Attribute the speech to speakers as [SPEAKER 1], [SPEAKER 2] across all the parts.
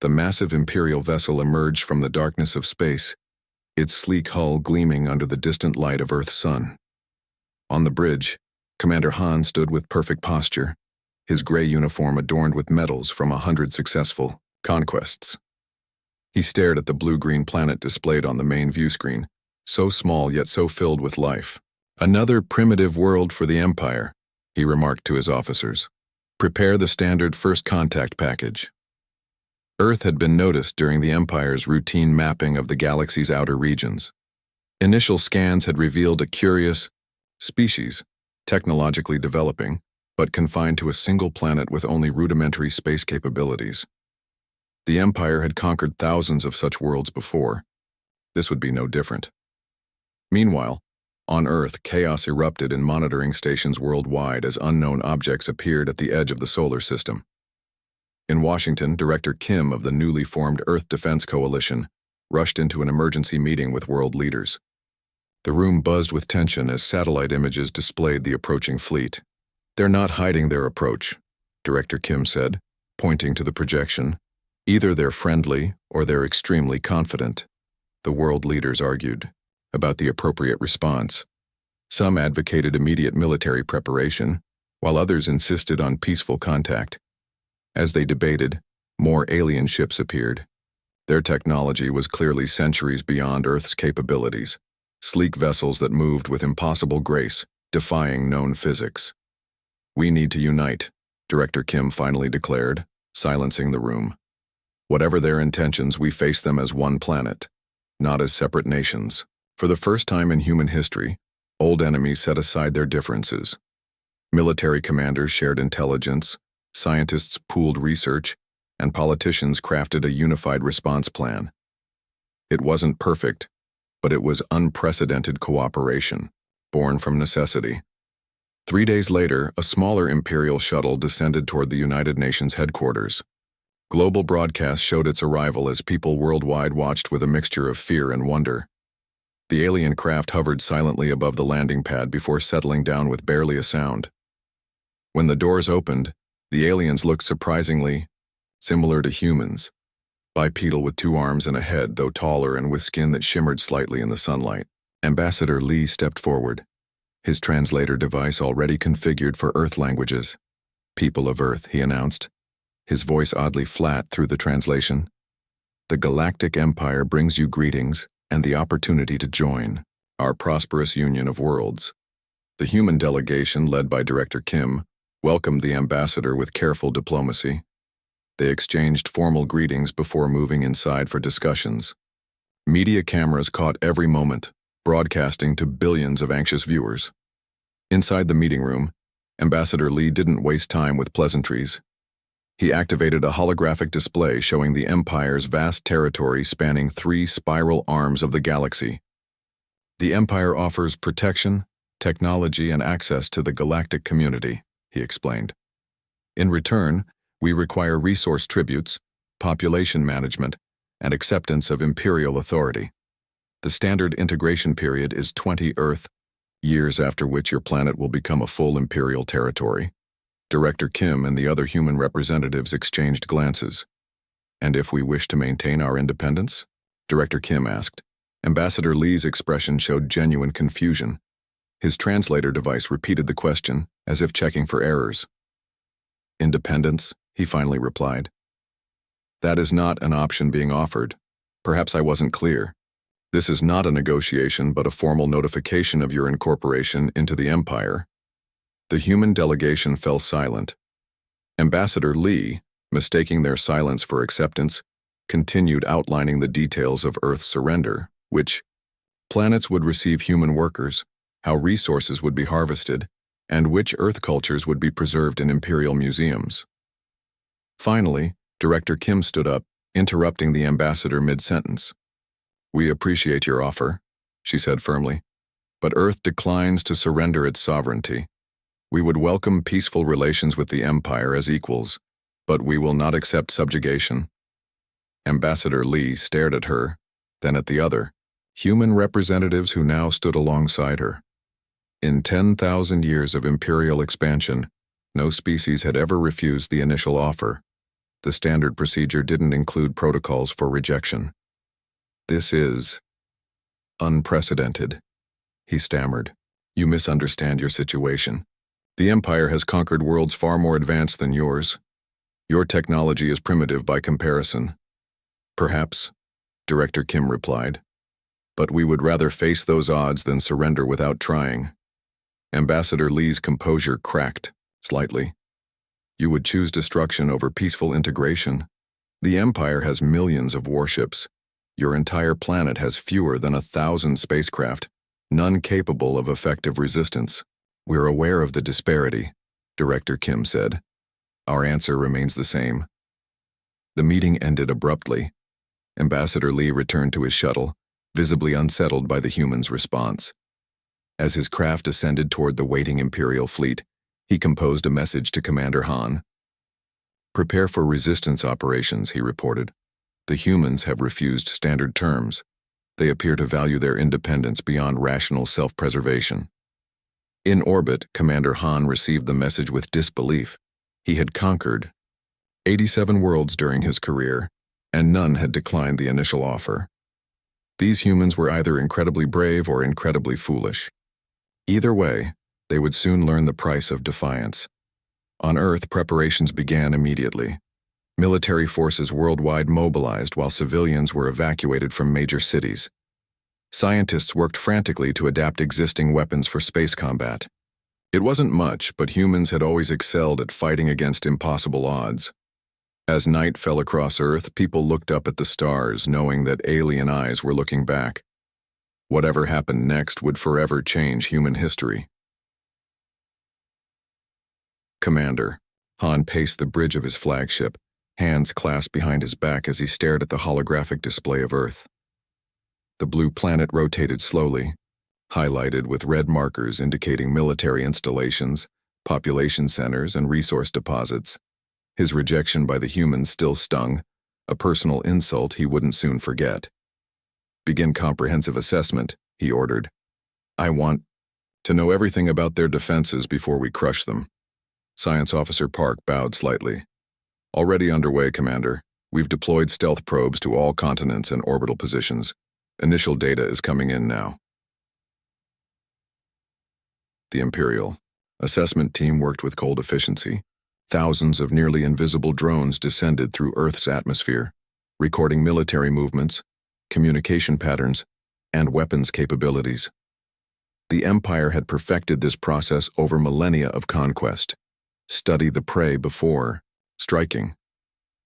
[SPEAKER 1] The massive Imperial vessel emerged from the darkness of space, its sleek hull gleaming under the distant light of Earth's sun. On the bridge, Commander Han stood with perfect posture, his gray uniform adorned with medals from 100 successful conquests. He stared at the blue-green planet displayed on the main view screen, so small yet so filled with life. "Another primitive world for the Empire," he remarked to his officers. "Prepare the standard first contact package." Earth had been noticed during the Empire's routine mapping of the galaxy's outer regions. Initial scans had revealed a curious species, technologically developing, but confined to a single planet with only rudimentary space capabilities. The Empire had conquered thousands of such worlds before. This would be no different. Meanwhile, on Earth, chaos erupted in monitoring stations worldwide as unknown objects appeared at the edge of the solar system. In Washington, Director Kim of the newly formed Earth Defense Coalition rushed into an emergency meeting with world leaders. The room buzzed with tension as satellite images displayed the approaching fleet. "They're not hiding their approach," Director Kim said, pointing to the projection. "Either they're friendly or they're extremely confident." The world leaders argued about the appropriate response. Some advocated immediate military preparation, while others insisted on peaceful contact. As they debated, more alien ships appeared. Their technology was clearly centuries beyond Earth's capabilities, sleek vessels that moved with impossible grace, defying known physics. "We need to unite," Director Kim finally declared, silencing the room. "Whatever their intentions, we face them as one planet, not as separate nations." For the first time in human history, old enemies set aside their differences. Military commanders shared intelligence, scientists pooled research, and politicians crafted a unified response plan. It wasn't perfect, but it was unprecedented cooperation, born from necessity. 3 days later, a smaller Imperial shuttle descended toward the United Nations headquarters. Global broadcasts showed its arrival as people worldwide watched with a mixture of fear and wonder. The alien craft hovered silently above the landing pad before settling down with barely a sound. When the doors opened, the aliens looked surprisingly similar to humans, bipedal with 2 arms and a head, though taller and with skin that shimmered slightly in the sunlight. Ambassador Lee stepped forward, his translator device already configured for Earth languages. "People of Earth," he announced, his voice oddly flat through the translation. "The Galactic Empire brings you greetings and the opportunity to join our prosperous union of worlds." The human delegation, led by Director Kim, welcomed the ambassador with careful diplomacy. They exchanged formal greetings before moving inside for discussions. Media cameras caught every moment, broadcasting to billions of anxious viewers. Inside the meeting room, Ambassador Lee didn't waste time with pleasantries. He activated a holographic display showing the Empire's vast territory spanning 3 spiral arms of the galaxy. "The Empire offers protection, technology, and access to the galactic community," he explained. "In return, we require resource tributes, population management, and acceptance of Imperial authority. The standard integration period is 20 Earth years, after which your planet will become a full Imperial territory." Director Kim and the other human representatives exchanged glances. "And if we wish to maintain our independence?" Director Kim asked. Ambassador Lee's expression showed genuine confusion. His translator device repeated the question, as if checking for errors. "Independence?" he finally replied. "That is not an option being offered. Perhaps I wasn't clear. This is not a negotiation but a formal notification of your incorporation into the Empire." The human delegation fell silent. Ambassador Lee, mistaking their silence for acceptance, continued outlining the details of Earth's surrender, which planets would receive human workers, how resources would be harvested, and which Earth cultures would be preserved in Imperial museums. Finally, Director Kim stood up, interrupting the ambassador mid-sentence. "We appreciate your offer," she said firmly, "but Earth declines to surrender its sovereignty. We would welcome peaceful relations with the Empire as equals, but we will not accept subjugation." Ambassador Lee stared at her, then at the other human representatives who now stood alongside her. In 10,000 years of Imperial expansion, no species had ever refused the initial offer. The standard procedure didn't include protocols for rejection. "This is unprecedented," he stammered. "You misunderstand your situation. The Empire has conquered worlds far more advanced than yours. Your technology is primitive by comparison." "Perhaps," Director Kim replied. "But we would rather face those odds than surrender without trying." Ambassador Lee's composure cracked slightly. "You would choose destruction over peaceful integration? The Empire has millions of warships. Your entire planet has fewer than 1,000 spacecraft, none capable of effective resistance. We're aware of the disparity," Director Kim said. "Our answer remains the same." The meeting ended abruptly. Ambassador Lee returned to his shuttle, visibly unsettled by the humans' response. As his craft ascended toward the waiting Imperial fleet, he composed a message to Commander Han. "Prepare for resistance operations," he reported. "The humans have refused standard terms. They appear to value their independence beyond rational self-preservation." In orbit, Commander Han received the message with disbelief. He had conquered 87 worlds during his career, and none had declined the initial offer. These humans were either incredibly brave or incredibly foolish. Either way, they would soon learn the price of defiance. On Earth, preparations began immediately. Military forces worldwide mobilized while civilians were evacuated from major cities. Scientists worked frantically to adapt existing weapons for space combat. It wasn't much, but humans had always excelled at fighting against impossible odds. As night fell across Earth, people looked up at the stars, knowing that alien eyes were looking back. Whatever happened next would forever change human history. "Commander." Han paced the bridge of his flagship, hands clasped behind his back as he stared at the holographic display of Earth. The blue planet rotated slowly, highlighted with red markers indicating military installations, population centers, and resource deposits. His rejection by the humans still stung, a personal insult he wouldn't soon forget. "Begin comprehensive assessment," he ordered. "I want to know everything about their defenses before we crush them." Science Officer Park bowed slightly. "Already underway, Commander. We've deployed stealth probes to all continents and orbital positions. Initial data is coming in now." The Imperial assessment team worked with cold efficiency. Thousands of nearly invisible drones descended through Earth's atmosphere, recording military movements, communication patterns, and weapons capabilities. The Empire had perfected this process over millennia of conquest. Study the prey before striking.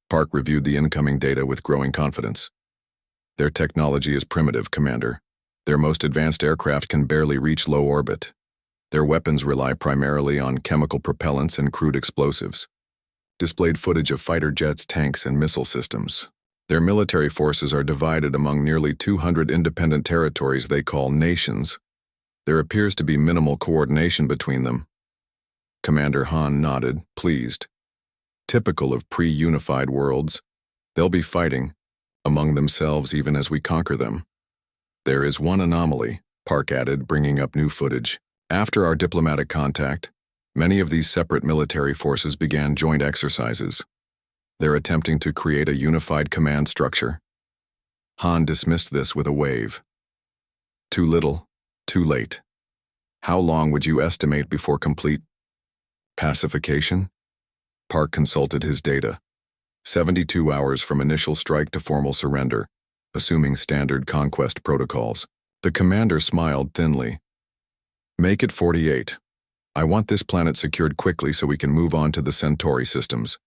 [SPEAKER 1] Park reviewed the incoming data with growing confidence. "Their technology is primitive, Commander. Their most advanced aircraft can barely reach low orbit. Their weapons rely primarily on chemical propellants and crude explosives." Displayed footage of fighter jets, tanks, and missile systems. "Their military forces are divided among nearly 200 independent territories they call nations. There appears to be minimal coordination between them." Commander Han nodded, pleased. "Typical of pre-unified worlds. They'll be fighting among themselves even as we conquer them." "There is one anomaly," Park added, bringing up new footage. "After our diplomatic contact, many of these separate military forces began joint exercises. They're attempting to create a unified command structure." Han dismissed this with a wave. "Too little, too late. How long would you estimate before complete pacification?" Park consulted his data. 72 hours from initial strike to formal surrender, assuming standard conquest protocols. The commander smiled thinly. "Make it 48. I want this planet secured quickly so we can move on to the Centauri systems."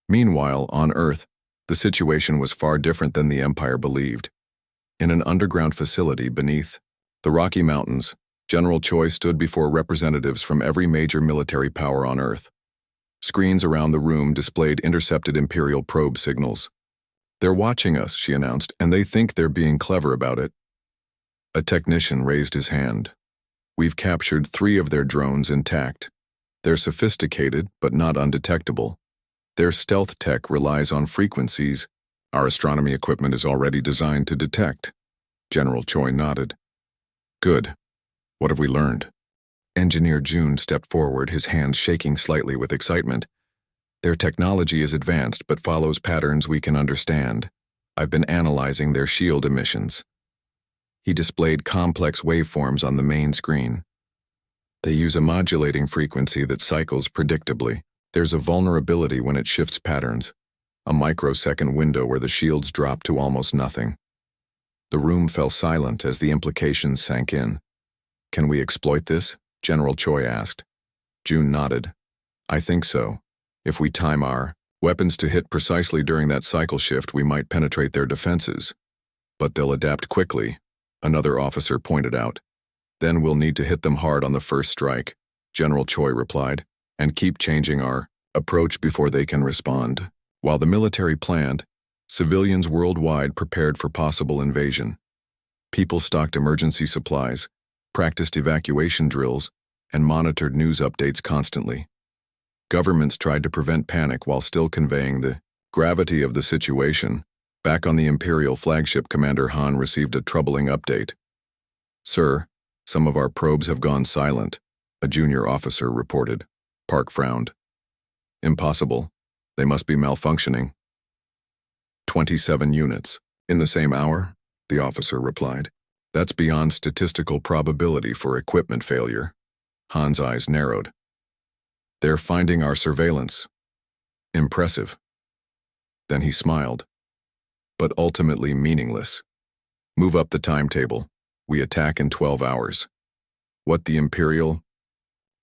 [SPEAKER 1] Meanwhile, on Earth, the situation was far different than the Empire believed. In an underground facility beneath the Rocky Mountains, General Choi stood before representatives from every major military power on Earth. Screens around the room displayed intercepted Imperial probe signals. "They're watching us," she announced, "and they think they're being clever about it." A technician raised his hand. "We've captured 3 of their drones intact. They're sophisticated, but not undetectable. Their stealth tech relies on frequencies our astronomy equipment is already designed to detect." General Choi nodded. "Good. What have we learned?" Engineer June stepped forward, his hands shaking slightly with excitement. Their technology is advanced but follows patterns we can understand. I've been analyzing their shield emissions. He displayed complex waveforms on the main screen. They use a modulating frequency that cycles predictably. There's a vulnerability when it shifts patterns, a microsecond window where the shields drop to almost nothing. The room fell silent as the implications sank in. Can we exploit this? General Choi asked. June nodded. I think so. If we time our weapons to hit precisely during that cycle shift, we might penetrate their defenses. But they'll adapt quickly, another officer pointed out. Then we'll need to hit them hard on the first strike, General Choi replied, and keep changing our approach before they can respond. While the military planned, civilians worldwide prepared for possible invasion. People stocked emergency supplies, practiced evacuation drills, and monitored news updates constantly. Governments tried to prevent panic while still conveying the gravity of the situation. Back on the Imperial flagship, Commander Han received a troubling update. Sir, some of our probes have gone silent, a junior officer reported. Park frowned. Impossible. They must be malfunctioning. 27 units. In the same hour? The officer replied. That's beyond statistical probability for equipment failure. Han's eyes narrowed. They're finding our surveillance. Impressive. Then he smiled. But ultimately meaningless. Move up the timetable. We attack in 12 hours. What the Imperial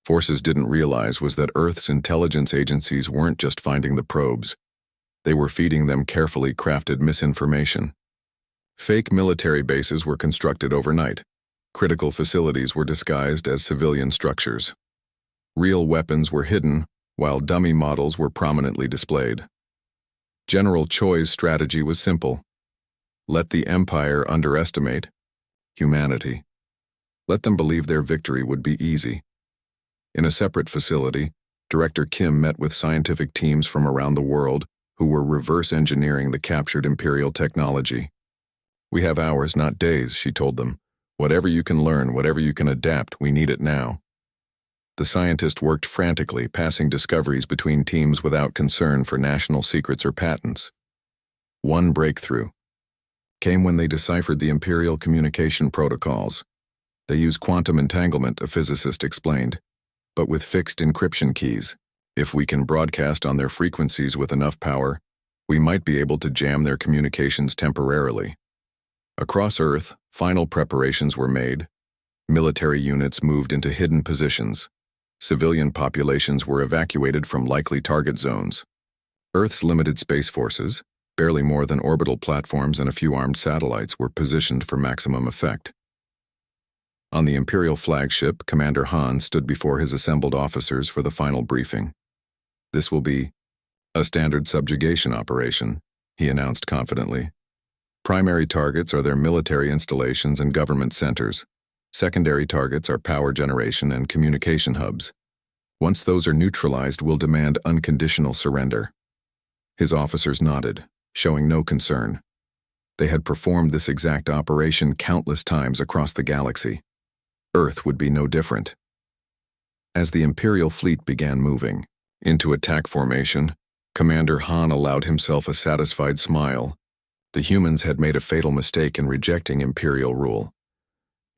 [SPEAKER 1] forces didn't realize was that Earth's intelligence agencies weren't just finding the probes. They were feeding them carefully crafted misinformation. Fake military bases were constructed overnight. Critical facilities were disguised as civilian structures. Real weapons were hidden, while dummy models were prominently displayed. General Choi's strategy was simple. Let the Empire underestimate humanity. Let them believe their victory would be easy. In a separate facility, Director Kim met with scientific teams from around the world who were reverse engineering the captured Imperial technology. We have hours, not days, she told them. Whatever you can learn, whatever you can adapt, we need it now. The scientist worked frantically, passing discoveries between teams without concern for national secrets or patents. One breakthrough came when they deciphered the Imperial communication protocols. They use quantum entanglement, a physicist explained, but with fixed encryption keys. If we can broadcast on their frequencies with enough power, we might be able to jam their communications temporarily. Across Earth, final preparations were made. Military units moved into hidden positions. Civilian populations were evacuated from likely target zones. Earth's limited space forces, barely more than orbital platforms and a few armed satellites, were positioned for maximum effect. On the Imperial flagship, Commander Han stood before his assembled officers for the final briefing. This will be a standard subjugation operation, he announced confidently. Primary targets are their military installations and government centers. Secondary targets are power generation and communication hubs. Once those are neutralized, we'll demand unconditional surrender. His officers nodded, showing no concern. They had performed this exact operation countless times across the galaxy. Earth would be no different. As the Imperial fleet began moving into attack formation, Commander Han allowed himself a satisfied smile. The humans had made a fatal mistake in rejecting Imperial rule.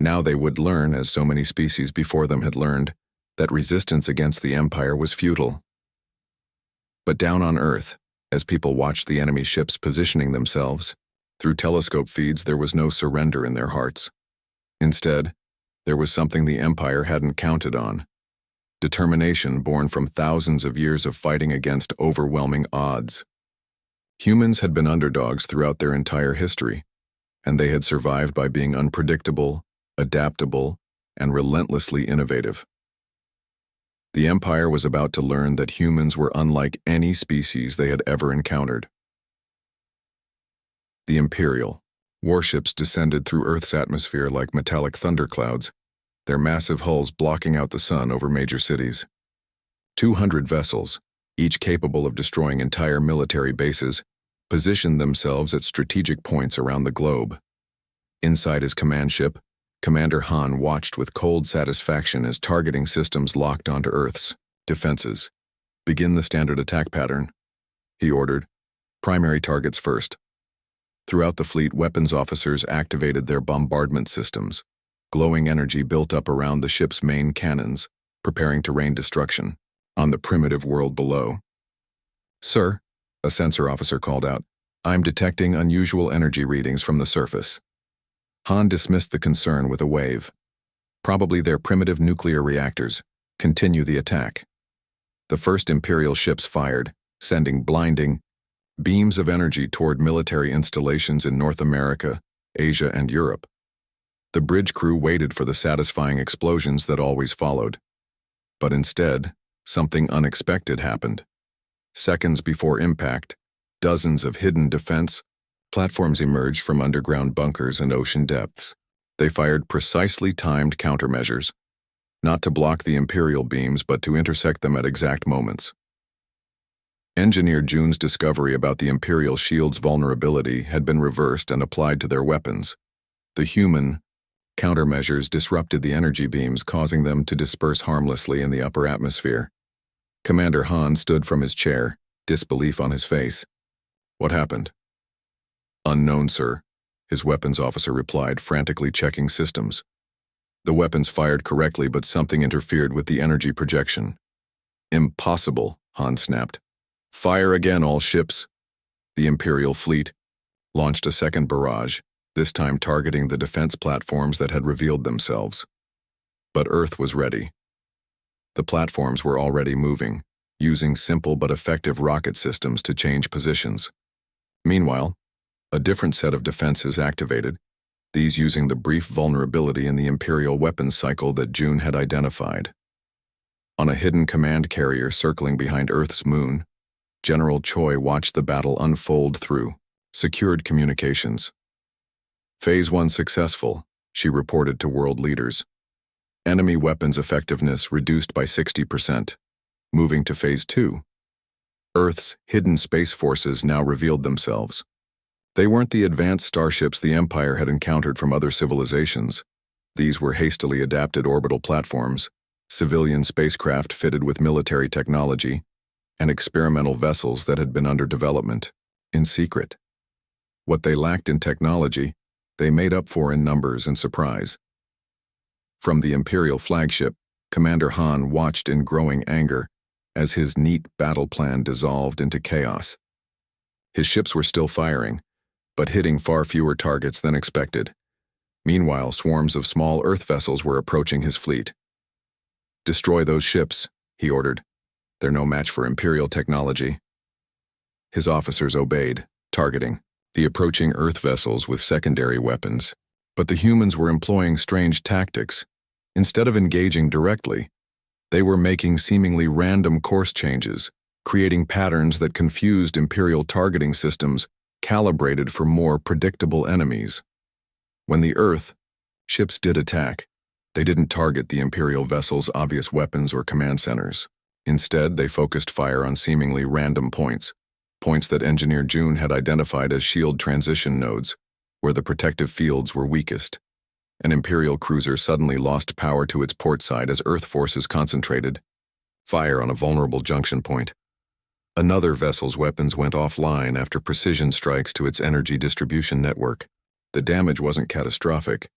[SPEAKER 1] Now they would learn, as so many species before them had learned, that resistance against the Empire was futile. But down on Earth, as people watched the enemy ships positioning themselves, through telescope feeds there was no surrender in their hearts. Instead, there was something the Empire hadn't counted on. Determination born from thousands of years of fighting against overwhelming odds. Humans had been underdogs throughout their entire history, and they had survived by being unpredictable, adaptable, and relentlessly innovative. The Empire was about to learn that humans were unlike any species they had ever encountered. The Imperial warships descended through Earth's atmosphere like metallic thunderclouds, their massive hulls blocking out the sun over major cities. 200 vessels, each capable of destroying entire military bases, positioned themselves at strategic points around the globe. Inside his command ship, Commander Han watched with cold satisfaction as targeting systems locked onto Earth's defenses. Begin the standard attack pattern, he ordered. Primary targets first. Throughout the fleet, weapons officers activated their bombardment systems. Glowing energy built up around the ship's main cannons, preparing to rain destruction on the primitive world below. "Sir," a sensor officer called out, "I'm detecting unusual energy readings from the surface." Han dismissed the concern with a wave. "Probably their primitive nuclear reactors. Continue the attack." The first Imperial ships fired, sending blinding beams of energy toward military installations in North America, Asia, and Europe. The bridge crew waited for the satisfying explosions that always followed. But instead, something unexpected happened. Seconds before impact, dozens of hidden defense platforms emerged from underground bunkers and ocean depths. They fired precisely timed countermeasures, not to block the Imperial beams but to intersect them at exact moments. Engineer June's discovery about the Imperial shield's vulnerability had been reversed and applied to their weapons. The human countermeasures disrupted the energy beams, causing them to disperse harmlessly in the upper atmosphere. Commander Han stood from his chair, disbelief on his face. "What happened?" "Unknown, sir," his weapons officer replied, frantically checking systems. The weapons fired correctly, but something interfered with the energy projection. "Impossible," Han snapped. "Fire again, all ships." The Imperial fleet launched a second barrage, this time targeting the defense platforms that had revealed themselves. But Earth was ready. The platforms were already moving, using simple but effective rocket systems to change positions. Meanwhile, a different set of defenses activated, these using the brief vulnerability in the Imperial weapons cycle that June had identified. On a hidden command carrier circling behind Earth's moon, General Choi watched the battle unfold through secured communications. "Phase 1 successful," she reported to world leaders. "Enemy weapons effectiveness reduced by 60%. Moving to Phase 2. Earth's hidden space forces now revealed themselves. They weren't the advanced starships the Empire had encountered from other civilizations. These were hastily adapted orbital platforms, civilian spacecraft fitted with military technology, and experimental vessels that had been under development, in secret. What they lacked in technology, they made up for in numbers and surprise. From the Imperial flagship, Commander Han watched in growing anger as his neat battle plan dissolved into chaos. His ships were still firing, but hitting far fewer targets than expected. Meanwhile, swarms of small Earth vessels were approaching his fleet. "Destroy those ships," he ordered. "They're no match for Imperial technology." His officers obeyed, targeting the approaching Earth vessels with secondary weapons. But the humans were employing strange tactics. Instead of engaging directly, they were making seemingly random course changes, creating patterns that confused Imperial targeting systems calibrated for more predictable enemies. When the Earth ships did attack, they didn't target the Imperial vessels' obvious weapons or command centers. Instead, they focused fire on seemingly random points that Engineer June had identified as shield transition nodes, where the protective fields were weakest. An Imperial cruiser suddenly lost power to its port side as Earth forces concentrated fire on a vulnerable junction point. Another vessel's weapons went offline after precision strikes to its energy distribution network. The damage wasn't catastrophic,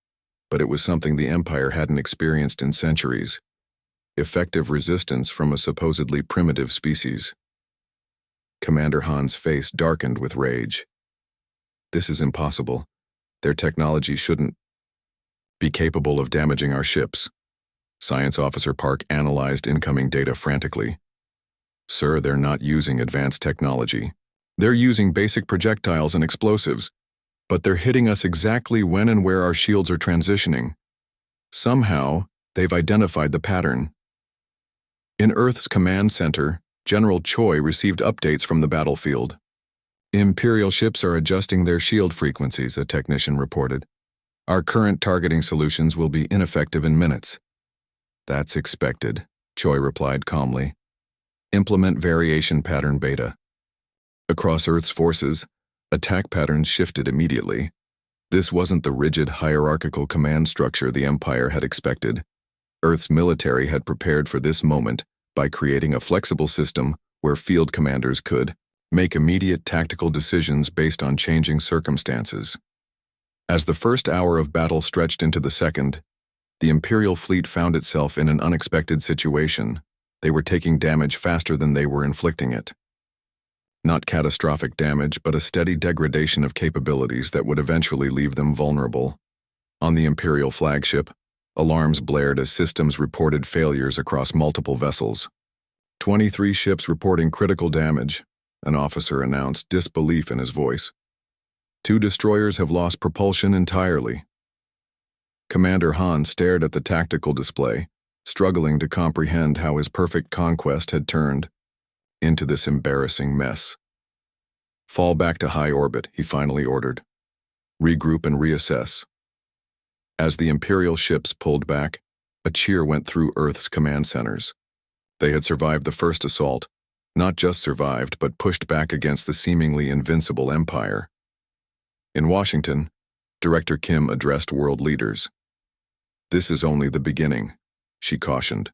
[SPEAKER 1] but it was something the Empire hadn't experienced in centuries. Effective resistance from a supposedly primitive species. Commander Han's face darkened with rage. "This is impossible. Their technology shouldn't be capable of damaging our ships." Science Officer Park analyzed incoming data frantically. "Sir, they're not using advanced technology. They're using basic projectiles and explosives, but they're hitting us exactly when and where our shields are transitioning. Somehow, they've identified the pattern." In Earth's command center, General Choi received updates from the battlefield. "Imperial ships are adjusting their shield frequencies," a technician reported. "Our current targeting solutions will be ineffective in minutes." "That's expected," Choi replied calmly. "Implement variation pattern beta." Across Earth's forces, attack patterns shifted immediately. This wasn't the rigid hierarchical command structure the Empire had expected. Earth's military had prepared for this moment by creating a flexible system where field commanders could make immediate tactical decisions based on changing circumstances. As the first hour of battle stretched into the second, the Imperial fleet found itself in an unexpected situation. They were taking damage faster than they were inflicting it. Not catastrophic damage, but a steady degradation of capabilities that would eventually leave them vulnerable. On the Imperial flagship, alarms blared as systems reported failures across multiple vessels. 23 ships reporting critical damage, an officer announced, disbelief in his voice. 2 destroyers have lost propulsion entirely. Commander Han stared at the tactical display, struggling to comprehend how his perfect conquest had turned into this embarrassing mess. Fall back to high orbit, he finally ordered. Regroup and reassess. As the Imperial ships pulled back, a cheer went through Earth's command centers. They had survived the first assault, not just survived, but pushed back against the seemingly invincible Empire. In Washington, Director Kim addressed world leaders. This is only the beginning, she cautioned.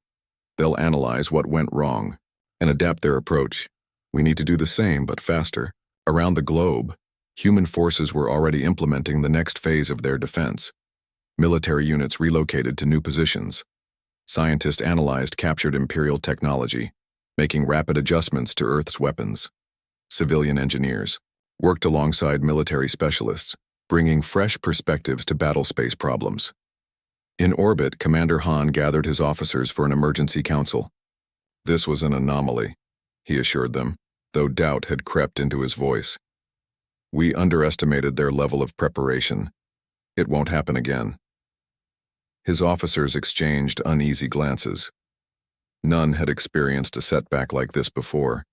[SPEAKER 1] They'll analyze what went wrong and adapt their approach. We need to do the same, but faster. Around the globe, human forces were already implementing the next phase of their defense. Military units relocated to new positions. Scientists analyzed captured Imperial technology, making rapid adjustments to Earth's weapons. Civilian engineers worked alongside military specialists, bringing fresh perspectives to battlespace problems. In orbit, Commander Han gathered his officers for an emergency council. This was an anomaly, he assured them, though doubt had crept into his voice. We underestimated their level of preparation. It won't happen again. His officers exchanged uneasy glances. None had experienced a setback like this before.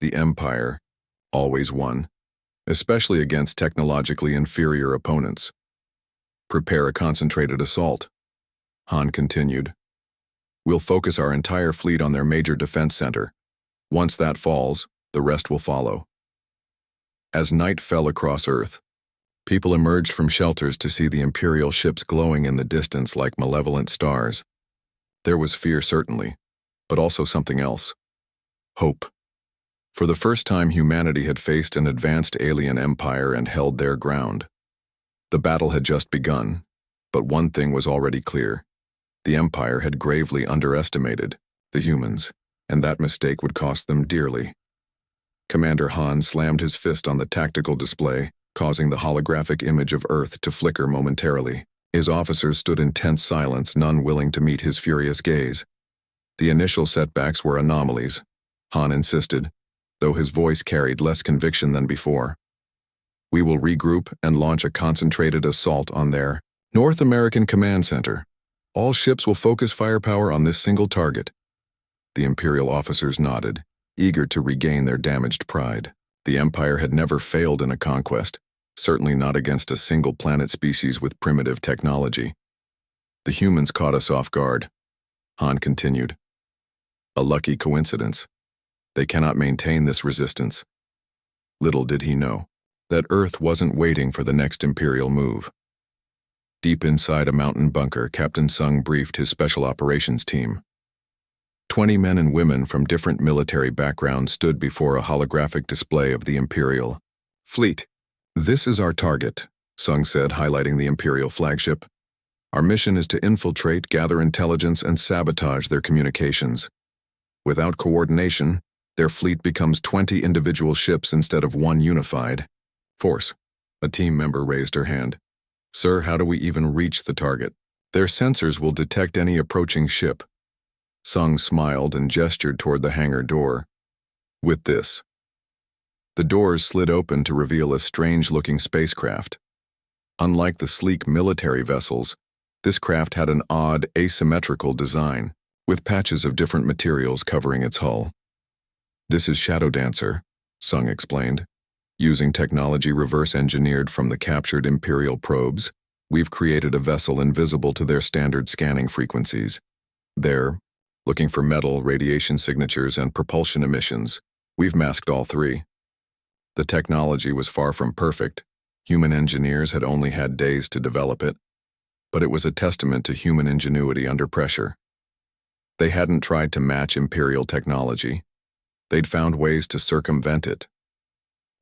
[SPEAKER 1] The Empire always won, especially against technologically inferior opponents. Prepare a concentrated assault, Han continued. We'll focus our entire fleet on their major defense center. Once that falls, the rest will follow. As night fell across Earth, people emerged from shelters to see the Imperial ships glowing in the distance like malevolent stars. There was fear, certainly, but also something else. Hope. For the first time, humanity had faced an advanced alien empire and held their ground. The battle had just begun, but one thing was already clear. The Empire had gravely underestimated the humans, and that mistake would cost them dearly. Commander Han slammed his fist on the tactical display, causing the holographic image of Earth to flicker momentarily. His officers stood in tense silence, none willing to meet his furious gaze. The initial setbacks were anomalies, Han insisted, though his voice carried less conviction than before. We will regroup and launch a concentrated assault on their North American Command Center. All ships will focus firepower on this single target. The Imperial officers nodded, eager to regain their damaged pride. The Empire had never failed in a conquest, certainly not against a single planet species with primitive technology. The humans caught us off guard, Han continued. A lucky coincidence. They cannot maintain this resistance. Little did he know that Earth wasn't waiting for the next Imperial move. Deep inside a mountain bunker, Captain Sung briefed his special operations team. 20 men and women from different military backgrounds stood before a holographic display of the Imperial fleet. This is our target, Sung said, highlighting the Imperial flagship. Our mission is to infiltrate, gather intelligence, and sabotage their communications. Without coordination, their fleet becomes 20 individual ships instead of one unified force. A team member raised her hand. Sir, how do we even reach the target? Their sensors will detect any approaching ship. Sung smiled and gestured toward the hangar door. With this. The doors slid open to reveal a strange-looking spacecraft. Unlike the sleek military vessels, this craft had an odd, asymmetrical design, with patches of different materials covering its hull. This is Shadow Dancer, Sung explained. Using technology reverse-engineered from the captured Imperial probes, we've created a vessel invisible to their standard scanning frequencies. They're looking for metal, radiation signatures, and propulsion emissions. We've masked all three. The technology was far from perfect. Human engineers had only had days to develop it, but it was a testament to human ingenuity under pressure. They hadn't tried to match Imperial technology. They'd found ways to circumvent it.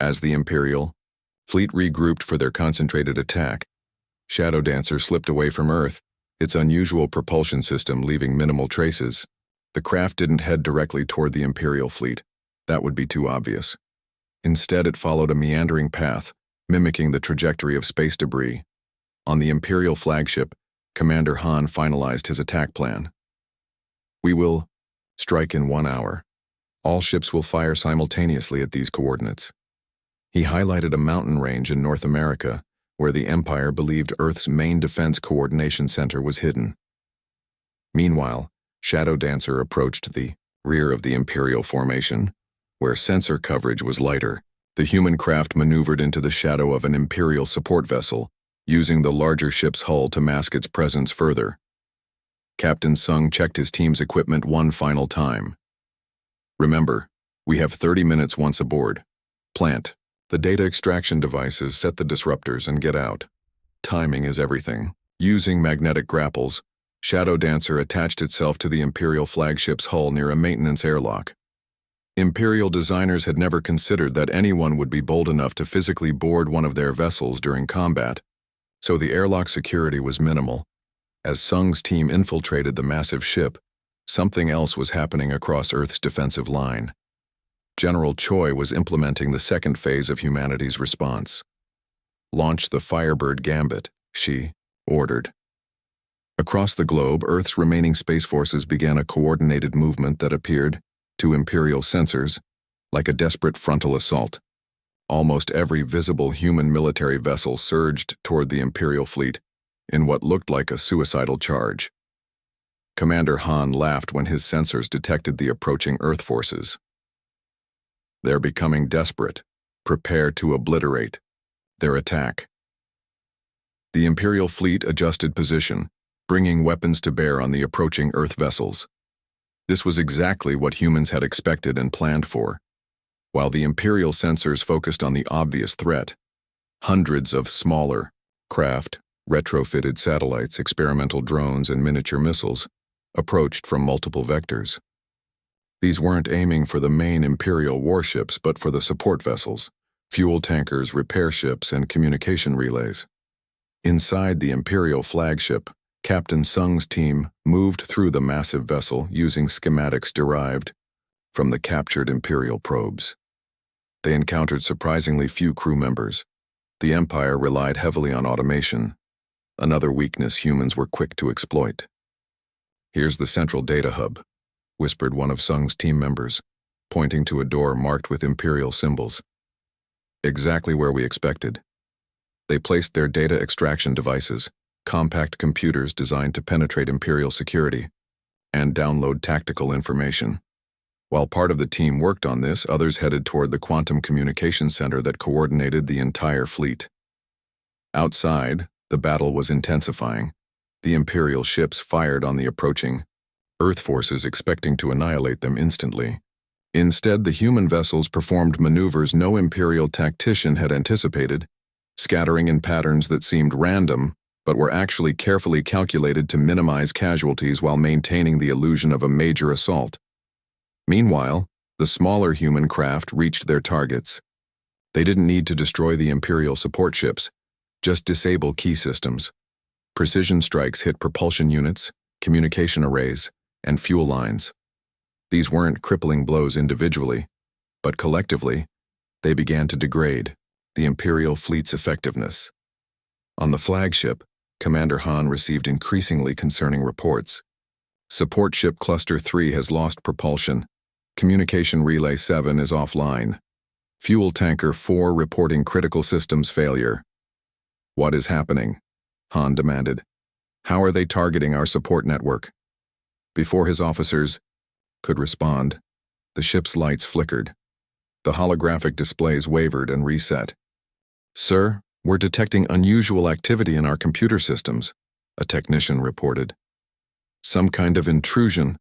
[SPEAKER 1] As the Imperial fleet regrouped for their concentrated attack, Shadow Dancer slipped away from Earth, its unusual propulsion system leaving minimal traces. The craft didn't head directly toward the Imperial fleet. That would be too obvious. Instead, it followed a meandering path, mimicking the trajectory of space debris. On the Imperial flagship, Commander Han finalized his attack plan. "We will strike in 1 hour. All ships will fire simultaneously at these coordinates." He highlighted a mountain range in North America, where the Empire believed Earth's main defense coordination center was hidden. Meanwhile, Shadow Dancer approached the rear of the Imperial formation, where sensor coverage was lighter. The human craft maneuvered into the shadow of an Imperial support vessel, using the larger ship's hull to mask its presence further. Captain Sung checked his team's equipment one final time. "Remember, we have 30 minutes once aboard. Plant the data extraction devices, set the disruptors, and get out. Timing is everything." Using magnetic grapples, Shadow Dancer attached itself to the Imperial flagship's hull near a maintenance airlock. Imperial designers had never considered that anyone would be bold enough to physically board one of their vessels during combat, so the airlock security was minimal. As Sung's team infiltrated the massive ship, something else was happening across Earth's defensive line. General Choi was implementing the second phase of humanity's response. "Launch the Firebird Gambit," she ordered. Across the globe, Earth's remaining space forces began a coordinated movement that appeared, to Imperial sensors, like a desperate frontal assault. Almost every visible human military vessel surged toward the Imperial fleet in what looked like a suicidal charge. Commander Han laughed when his sensors detected the approaching Earth forces. "They're becoming desperate. Prepare to obliterate their attack." The Imperial fleet adjusted position, bringing weapons to bear on the approaching Earth vessels. This was exactly what humans had expected and planned for. While the Imperial sensors focused on the obvious threat, hundreds of smaller craft, retrofitted satellites, experimental drones, and miniature missiles approached from multiple vectors. These weren't aiming for the main Imperial warships, but for the support vessels, fuel tankers, repair ships, and communication relays. Inside the Imperial flagship, Captain Sung's team moved through the massive vessel using schematics derived from the captured Imperial probes. They encountered surprisingly few crew members. The Empire relied heavily on automation, another weakness humans were quick to exploit. "Here's the central data hub," whispered one of Sung's team members, pointing to a door marked with Imperial symbols. "Exactly where we expected." They placed their data extraction devices, compact computers designed to penetrate Imperial security, and download tactical information. While part of the team worked on this, others headed toward the quantum communication center that coordinated the entire fleet. Outside, the battle was intensifying. The Imperial ships fired on the approaching Earth forces, expecting to annihilate them instantly. Instead, the human vessels performed maneuvers no Imperial tactician had anticipated, scattering in patterns that seemed random, but were actually carefully calculated to minimize casualties while maintaining the illusion of a major assault. Meanwhile, the smaller human craft reached their targets. They didn't need to destroy the Imperial support ships, just disable key systems. Precision strikes hit propulsion units, communication arrays, and fuel lines. These weren't crippling blows individually, but collectively, they began to degrade the Imperial fleet's effectiveness. On the flagship, Commander Han received increasingly concerning reports. Support ship Cluster 3 has lost propulsion. Communication Relay 7 is offline. Fuel Tanker 4 reporting critical systems failure. "What is happening?" Han demanded. "How are they targeting our support network?" Before his officers could respond, the ship's lights flickered. The holographic displays wavered and reset. "Sir, we're detecting unusual activity in our computer systems," a technician reported. "Some kind of intrusion."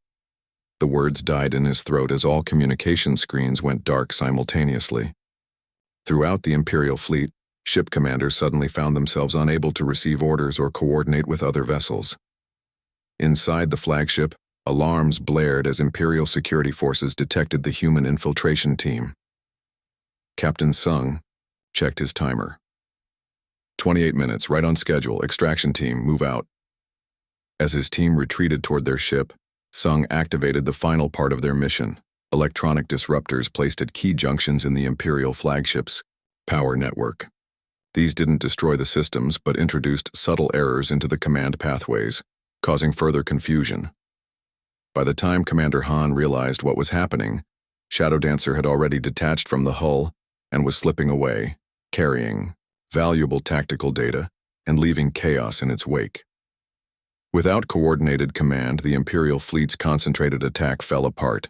[SPEAKER 1] The words died in his throat as all communication screens went dark simultaneously. Throughout the Imperial fleet, ship commanders suddenly found themselves unable to receive orders or coordinate with other vessels. Inside the flagship, Alarms blared as Imperial security forces detected the human infiltration team. Captain Sung checked his timer. 28 minutes, right on schedule. Extraction team, move out. As his team retreated toward their ship, Sung activated the final part of their mission. Electronic disruptors placed at key junctions in the Imperial flagship's power network. These didn't destroy the systems, but introduced subtle errors into the command pathways, causing further confusion. By the time Commander Han realized what was happening, Shadow Dancer had already detached from the hull and was slipping away, carrying valuable tactical data and leaving chaos in its wake. Without coordinated command, the Imperial fleet's concentrated attack fell apart.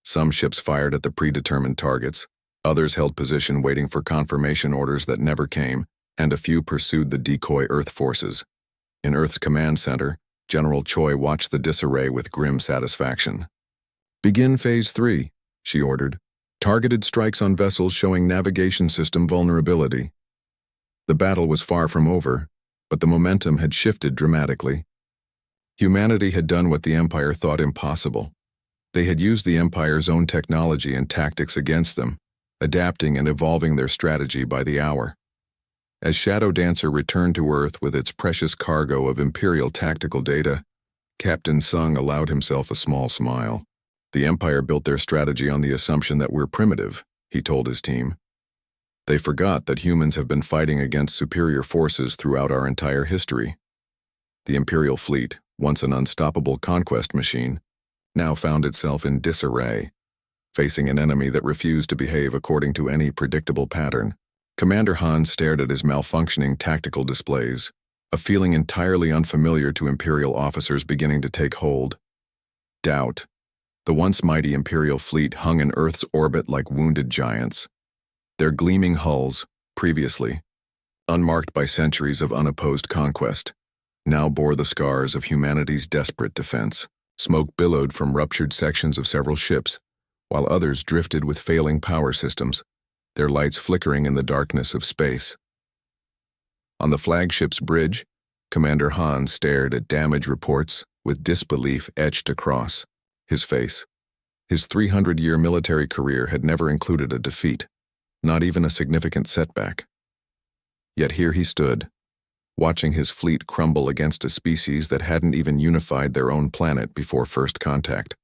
[SPEAKER 1] Some ships fired at the predetermined targets, others held position waiting for confirmation orders that never came, and a few pursued the decoy Earth forces. In Earth's command center, General Choi watched the disarray with grim satisfaction. "Begin Phase 3, she ordered. "Targeted strikes on vessels showing navigation system vulnerability." The battle was far from over, but the momentum had shifted dramatically. Humanity had done what the Empire thought impossible. They had used the Empire's own technology and tactics against them, adapting and evolving their strategy by the hour. As Shadow Dancer returned to Earth with its precious cargo of Imperial tactical data, Captain Sung allowed himself a small smile. "The Empire built their strategy on the assumption that we're primitive," he told his team. "They forgot that humans have been fighting against superior forces throughout our entire history." The Imperial fleet, once an unstoppable conquest machine, now found itself in disarray, facing an enemy that refused to behave according to any predictable pattern. Commander Han stared at his malfunctioning tactical displays, a feeling entirely unfamiliar to Imperial officers beginning to take hold. Doubt. The once mighty Imperial fleet hung in Earth's orbit like wounded giants. Their gleaming hulls, previously unmarked by centuries of unopposed conquest, now bore the scars of humanity's desperate defense. Smoke billowed from ruptured sections of several ships, while others drifted with failing power systems, their lights flickering in the darkness of space. On the flagship's bridge, Commander Han stared at damage reports with disbelief etched across his face. His 300-year military career had never included a defeat, not even a significant setback. Yet here he stood, watching his fleet crumble against a species that hadn't even unified their own planet before first contact.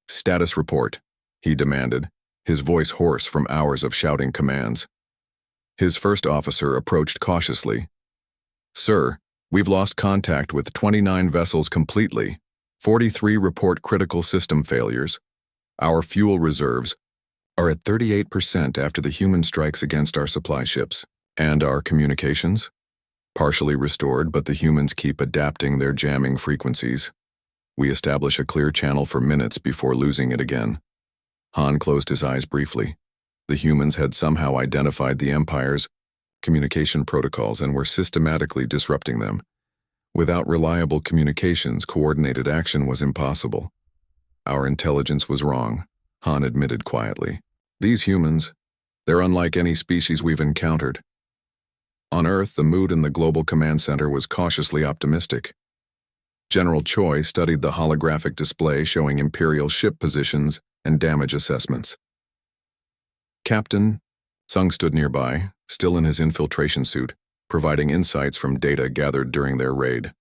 [SPEAKER 1] "Status report," he demanded, his voice hoarse from hours of shouting commands. His first officer approached cautiously. "Sir, we've lost contact with 29 vessels completely. 43 report critical system failures. Our fuel reserves are at 38% after the human strikes against our supply ships. And our communications? Partially restored, but the humans keep adapting their jamming frequencies. We establish a clear channel for minutes before losing it again." Han closed his eyes briefly. The humans had somehow identified the Empire's communication protocols and were systematically disrupting them. Without reliable communications, coordinated action was impossible. "Our intelligence was wrong," Han admitted quietly. "These humans, they're unlike any species we've encountered." On Earth, the mood in the Global Command Center was cautiously optimistic. General Choi studied the holographic display showing Imperial ship positions and damage assessments. "Captain," Sung stood nearby, still in his infiltration suit, providing insights from data gathered during their raid.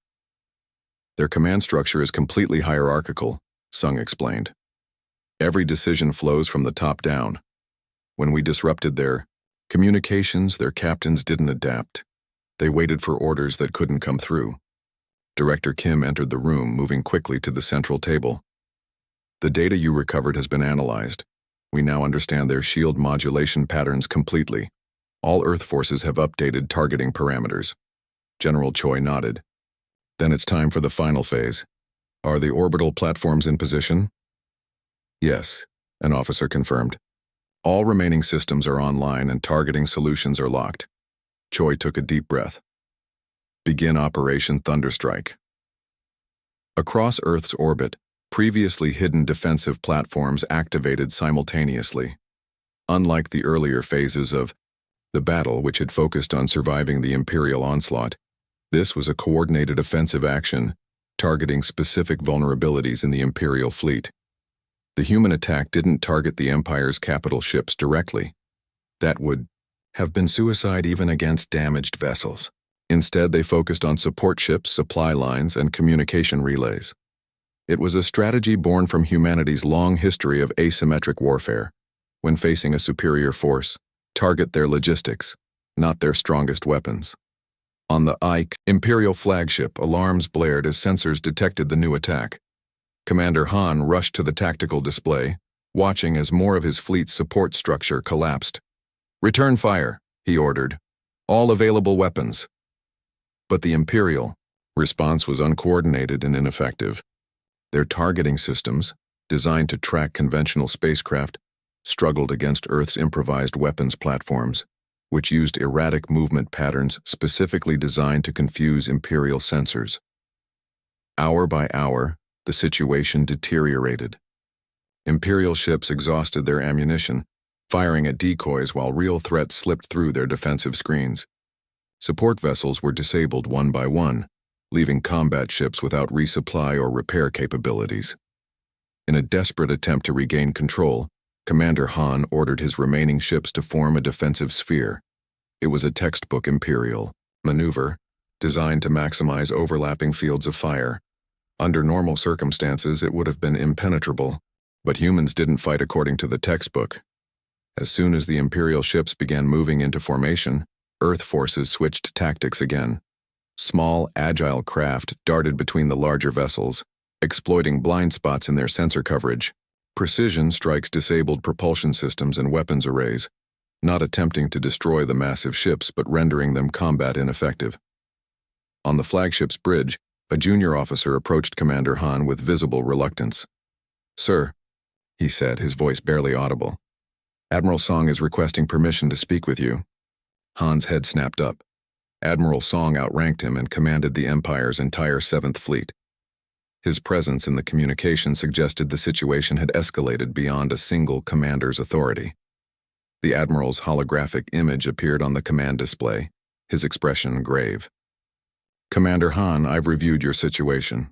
[SPEAKER 1] "Their command structure is completely hierarchical," Sung explained. "Every decision flows from the top down. When we disrupted their communications, their captains didn't adapt. They waited for orders that couldn't come through." Director Kim entered the room, moving quickly to the central table. "The data you recovered has been analyzed. We now understand their shield modulation patterns completely. All Earth forces have updated targeting parameters." General Choi nodded. "Then it's time for the final phase. Are the orbital platforms in position?" "Yes," an officer confirmed. "All remaining systems are online and targeting solutions are locked." Choi took a deep breath. "Begin Operation Thunderstrike." Across Earth's orbit, previously hidden defensive platforms activated simultaneously. Unlike the earlier phases of the battle, which had focused on surviving the Imperial onslaught, this was a coordinated offensive action targeting specific vulnerabilities in the Imperial fleet. The human attack didn't target the Empire's capital ships directly. That would have been suicide even against damaged vessels. Instead, they focused on support ships, supply lines, and communication relays. It was a strategy born from humanity's long history of asymmetric warfare. When facing a superior force, target their logistics, not their strongest weapons. On the Ike Imperial flagship, alarms blared as sensors detected the new attack. Commander Han rushed to the tactical display, watching as more of his fleet's support structure collapsed. "Return fire," he ordered. "All available weapons." But the Imperial response was uncoordinated and ineffective. Their targeting systems, designed to track conventional spacecraft, struggled against Earth's improvised weapons platforms, which used erratic movement patterns specifically designed to confuse Imperial sensors. Hour by hour, the situation deteriorated. Imperial ships exhausted their ammunition, firing at decoys while real threats slipped through their defensive screens. Support vessels were disabled one by one, leaving combat ships without resupply or repair capabilities. In a desperate attempt to regain control, Commander Han ordered his remaining ships to form a defensive sphere. It was a textbook Imperial maneuver designed to maximize overlapping fields of fire. Under normal circumstances, it would have been impenetrable, but humans didn't fight according to the textbook. As soon as the Imperial ships began moving into formation, Earth forces switched tactics again. Small, agile craft darted between the larger vessels, exploiting blind spots in their sensor coverage. Precision strikes disabled propulsion systems and weapons arrays, not attempting to destroy the massive ships but rendering them combat ineffective. On the flagship's bridge, a junior officer approached Commander Han with visible reluctance. "Sir," he said, his voice barely audible, "Admiral Song is requesting permission to speak with you." Han's head snapped up. Admiral Song outranked him and commanded the Empire's entire 7th Fleet. His presence in the communication suggested the situation had escalated beyond a single commander's authority. The Admiral's holographic image appeared on the command display, his expression grave. "Commander Han, I've reviewed your situation.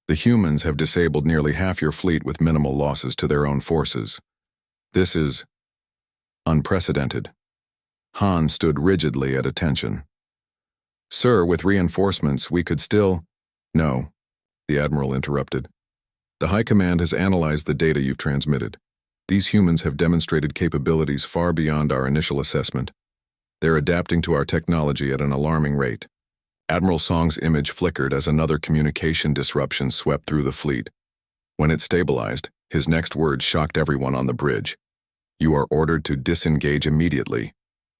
[SPEAKER 1] The humans have disabled nearly half your fleet with minimal losses to their own forces. This is unprecedented." Han stood rigidly at attention. "Sir, with reinforcements, we could still—" "No," the Admiral interrupted. "The High Command has analyzed the data you've transmitted. These humans have demonstrated capabilities far beyond our initial assessment. They're adapting to our technology at an alarming rate." Admiral Song's image flickered as another communication disruption swept through the fleet. When it stabilized, his next words shocked everyone on the bridge. "You are ordered to disengage immediately.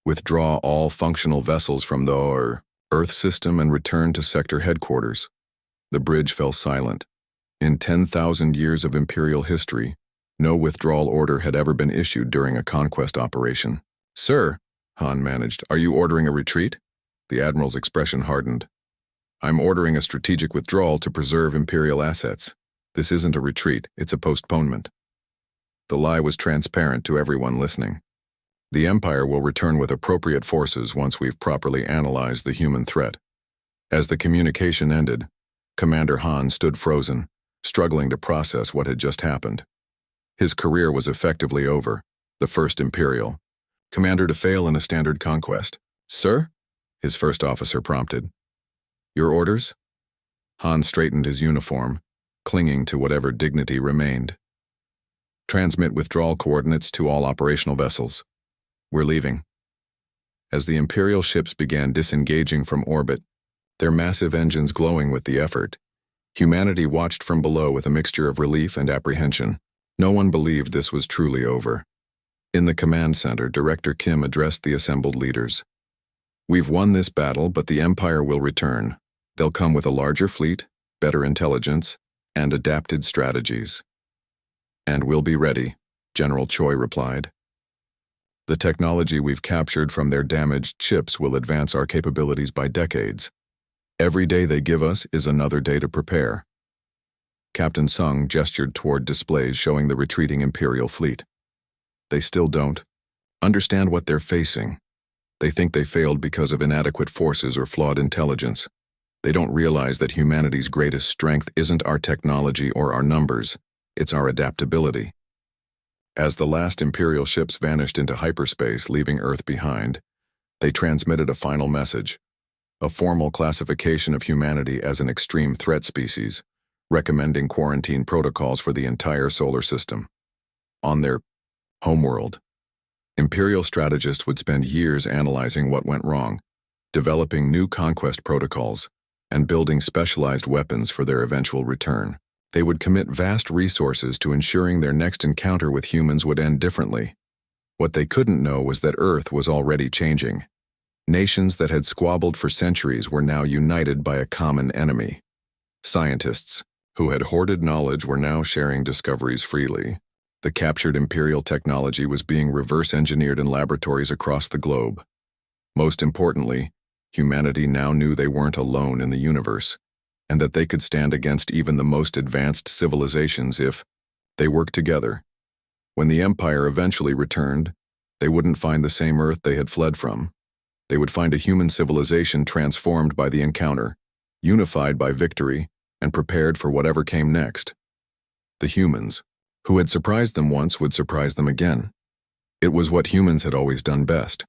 [SPEAKER 1] Withdraw all functional vessels from the Earth system and return to sector headquarters." The bridge fell silent. In 10,000 years of Imperial history, no withdrawal order had ever been issued during a conquest operation. "Sir," Han managed, "are you ordering a retreat?" The Admiral's expression hardened. "I'm ordering a strategic withdrawal to preserve Imperial assets. This isn't a retreat, it's a postponement." The lie was transparent to everyone listening. The Empire will return with appropriate forces once we've properly analyzed the human threat. As the communication ended, Commander Han stood frozen, struggling to process what had just happened. His career was effectively over, the first Imperial. Commander to fail in a standard conquest. "Sir?" his first officer prompted. "Your orders?" Han straightened his uniform, clinging to whatever dignity remained. "Transmit withdrawal coordinates to all operational vessels. We're leaving." As the Imperial ships began disengaging from orbit, their massive engines glowing with the effort, humanity watched from below with a mixture of relief and apprehension. No one believed this was truly over. In the command center, Director Kim addressed the assembled leaders. "We've won this battle, but the Empire will return. They'll come with a larger fleet, better intelligence, and adapted strategies." "And we'll be ready," General Choi replied. "The technology we've captured from their damaged ships will advance our capabilities by decades. Every day they give us is another day to prepare." Captain Sung gestured toward displays showing the retreating Imperial fleet. "They still don't understand what they're facing. They think they failed because of inadequate forces or flawed intelligence. They don't realize that humanity's greatest strength isn't our technology or our numbers, it's our adaptability. As the last Imperial ships vanished into hyperspace, leaving Earth behind, they transmitted a final message, a formal classification of humanity as an extreme threat species, recommending quarantine protocols for the entire solar system. On their homeworld, Imperial strategists would spend years analyzing what went wrong, developing new conquest protocols, and building specialized weapons for their eventual return. They would commit vast resources to ensuring their next encounter with humans would end differently. What they couldn't know was that Earth was already changing. Nations that had squabbled for centuries were now united by a common enemy. Scientists, who had hoarded knowledge, were now sharing discoveries freely. The captured Imperial technology was being reverse-engineered in laboratories across the globe. Most importantly, humanity now knew they weren't alone in the universe, and that they could stand against even the most advanced civilizations if they worked together. When the Empire eventually returned, they wouldn't find the same Earth they had fled from. They would find a human civilization transformed by the encounter, unified by victory, and prepared for whatever came next. The humans, who had surprised them once, would surprise them again. It was what humans had always done best.